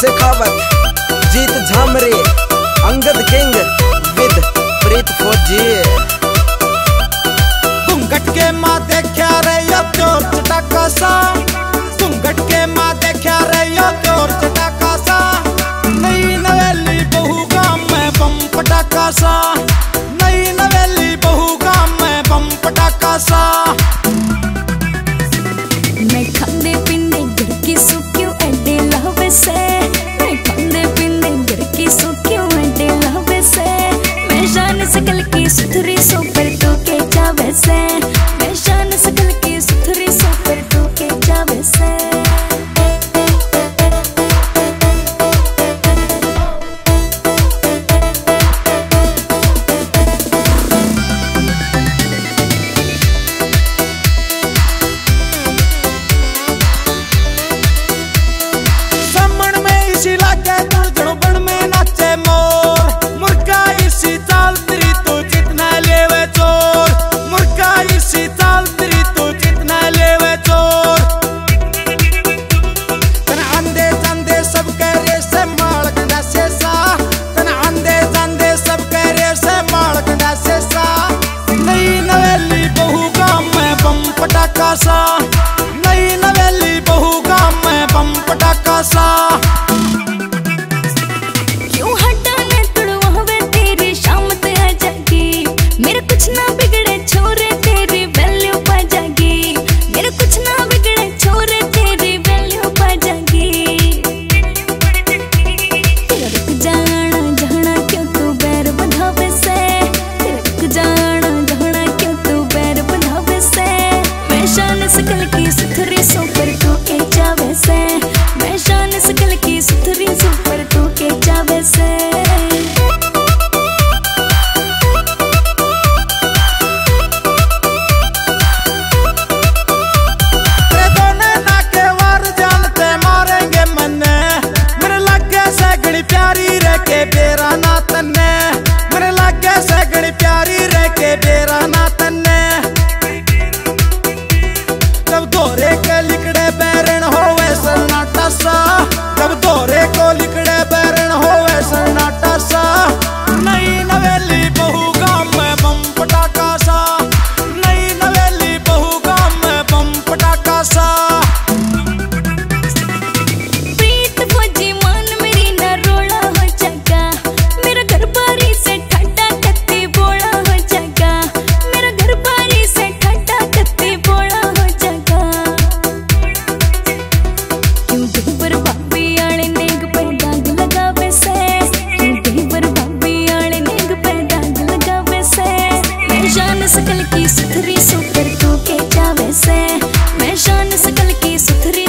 Shekhawat, Jeet Jhamre, Angad king with Preet Fauji. घूंघट के माँ देखा रे यो चोर चटाका सा, घूंघट के माँ देखा रे यो चोर चटाका सा। नई नवेली बहू गाँव में बम पटाका सा, नई नवेली बहू गाँव में बम पटाका सा। मैं खाने पीने घर की सुक्यों एडे लहवे से, मैं खाने पीने घर की सुक्यों एडे लहवे से। मैं शान सकल की सुथरी सो पर तू के जावे से, मैं शान सकल की सुथरी सो पर तू के जावे से। पटाका सा, नई नवेली बहू गाँव में बम पटाका सा। क्यों हटाने तुड़वावे तेरी शाम ते आ जागी, मेरे कुछ ना बिगड़े छोरे तेरी वैल्यू पा जागी, मेरे कुछ ना बिगड़े छोरे तेरी वैल्यू पा जागी। तेरा रुक जाना जहना क्यों तू बैर बंधावे से, तेरा रुक जाना जहना क्यों तू बैर बंधावे से। मैं शान सकल की सुथरी सो पर तू के जावे से, मैं शान सकल की सुथरी सो पर तू के जावे से। तेरे दोनों नाके वार जानते मारेंगे मन्ने, मेरे लगे सगड़ी प्यारी रह के बेरा ना तन्ने, मेरे लगे सगड़ी प्यारी रह के बेरा ना तन्ने। जब दोरे के लिकड़े बैरण होवे सन्नाटा सा, जब दोरे को लिकड़े बैरण होवे सन्नाटा सा। नई नवेली बहू गाँव में बम पटाका सा, नई नवेली बहू गाँव में बम पटाका सा। प्रीत फौजी मान मेरी न रोड़ा हो जाएगा, मेरा घर बारी से ठंडा कत्ती बोला हो जाएगा, मेरा घर बारी से ठंडा कत्ती बोला हो जाएगा। क्यों देवर भाभी आले नेग पे दाग लगावे से, क्यों देवर भाभी आले नेग पे दाग लगावे से। मैं शान सकल की सुथरी सो पर तू के जावे से, मैं शान सकल की सुथरी